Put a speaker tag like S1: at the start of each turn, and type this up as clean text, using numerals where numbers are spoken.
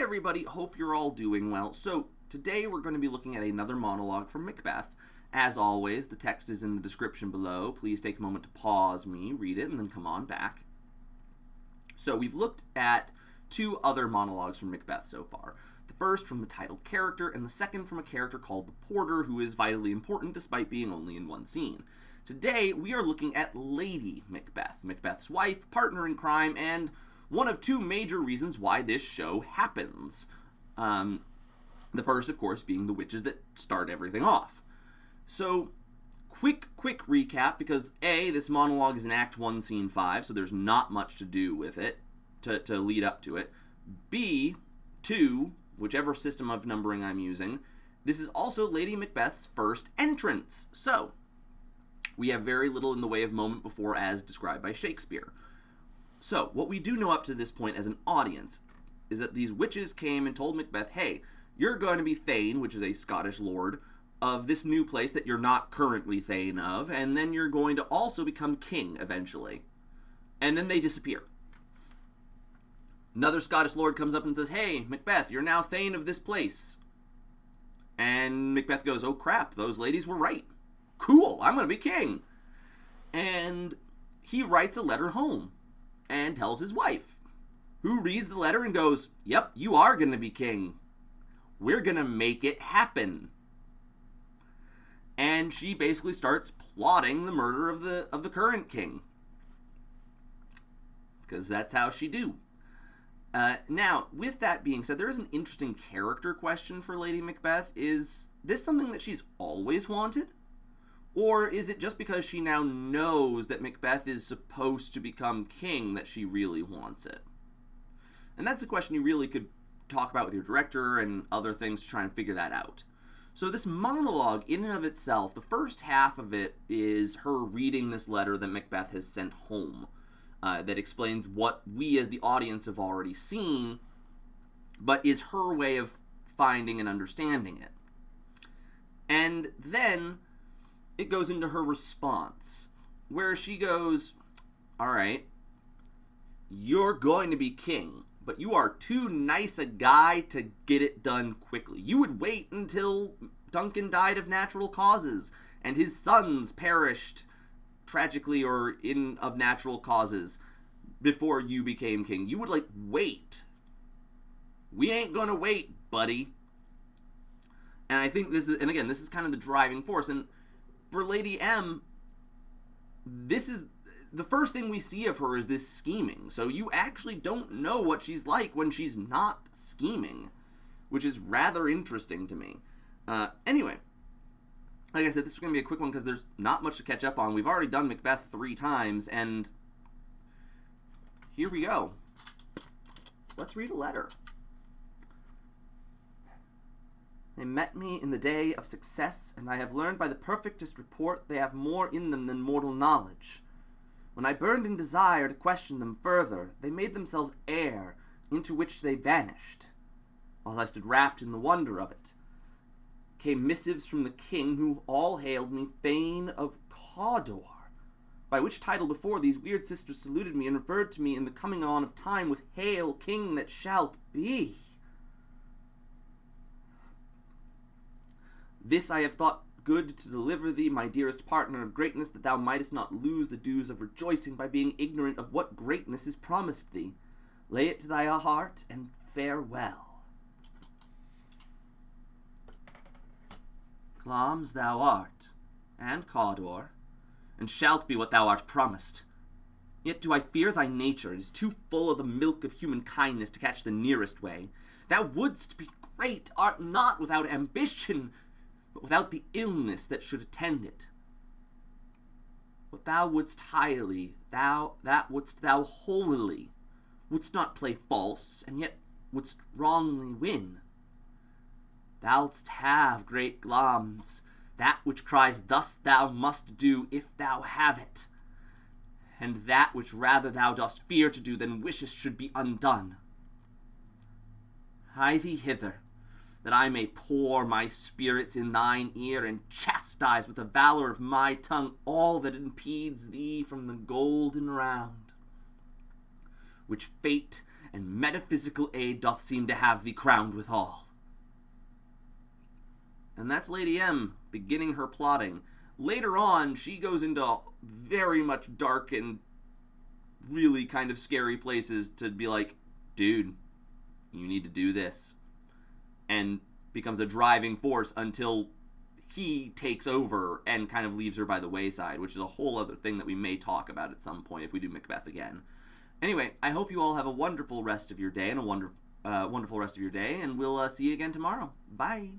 S1: everybody, hope you're all doing well. So today we're going to be looking at another monologue from Macbeth. As always, the text is in the description below. Please take a moment to pause me, read it, and then come on back. So we've looked at two other monologues from Macbeth so far. The first from the title character, and the second from a character called the Porter, who is vitally important despite being only in one scene. Today, we are looking at Lady Macbeth, Macbeth's wife, partner in crime, and one of two major reasons why this show happens. The first, of course, being the witches that start everything off. So, quick recap, because A, this monologue is in Act 1, Scene 5, so there's not much to do with it, to lead up to it. B, 2, whichever system of numbering I'm using, this is also Lady Macbeth's first entrance. So, we have very little in the way of moment before as described by Shakespeare. So, what we do know up to this point as an audience is that these witches came and told Macbeth, hey, you're going to be Thane, which is a Scottish lord, of this new place that you're not currently Thane of, and then you're going to also become king eventually. And then they disappear. Another Scottish lord comes up and says, hey, Macbeth, you're now Thane of this place. And Macbeth goes, oh crap, those ladies were right. Cool, I'm going to be king. And he writes a letter home and tells his wife, who reads the letter and goes, yep, you are going to be king. We're going to make it happen. And she basically starts plotting the murder of the current king. Because that's how she do. Now, with that being said, there is an interesting character question for Lady Macbeth. Is this something that she's always wanted? Or is it just because she now knows that Macbeth is supposed to become king that she really wants it? And that's a question you really could talk about with your director and other things to try and figure that out. So this monologue, in and of itself, the first half of it is her reading this letter that Macbeth has sent home that explains what we as the audience have already seen, but is her way of finding and understanding it. And then it goes into her response, where she goes, all right, you're going to be king, but you are too nice a guy to get it done quickly. You would wait until Duncan died of natural causes, and his sons perished tragically or of natural causes before you became king. You would, wait. We ain't gonna wait, buddy. And I think this is kind of the driving force, and for Lady M, this is the first thing we see of her is this scheming. So you actually don't know what she's like when she's not scheming, which is rather interesting to me. Anyway, like I said, this is going to be a quick one because there's not much to catch up on. We've already done Macbeth 3 times, and here we go. Let's read a letter. They met me in the day of success, and I have learned by the perfectest report they have more in them than mortal knowledge. When I burned in desire to question them further, they made themselves air, into which they vanished. While I stood wrapped in the wonder of it, came missives from the king, who all hailed me Thane of Cawdor, by which title before these weird sisters saluted me and referred to me in the coming on of time with Hail, King that shalt be. This I have thought good to deliver thee, my dearest partner of greatness, that thou mightest not lose the dues of rejoicing by being ignorant of what greatness is promised thee. Lay it to thy heart, and farewell. Glamis thou art, and Cawdor, and shalt be what thou art promised. Yet do I fear thy nature is too full of the milk of human kindness to catch the nearest way. Thou wouldst be great, art not without ambition, but without the illness that should attend it. What thou wouldst highly, that wouldst thou holily, wouldst not play false, and yet wouldst wrongly win. Thou'dst have, great Glamis, that which cries thus thou must do if thou have it, and that which rather thou dost fear to do than wishest should be undone. Hie thee hither, that I may pour my spirits in thine ear, and chastise with the valor of my tongue all that impedes thee from the golden round, which fate and metaphysical aid doth seem to have thee crowned withal. And that's Lady M beginning her plotting. Later on, she goes into very much dark and really kind of scary places to be like, dude, you need to do this. And becomes a driving force until he takes over and kind of leaves her by the wayside, which is a whole other thing that we may talk about at some point if we do Macbeth again. Anyway, I hope you all have a wonderful rest of your day and a wonderful rest of your day, and we'll see you again tomorrow. Bye.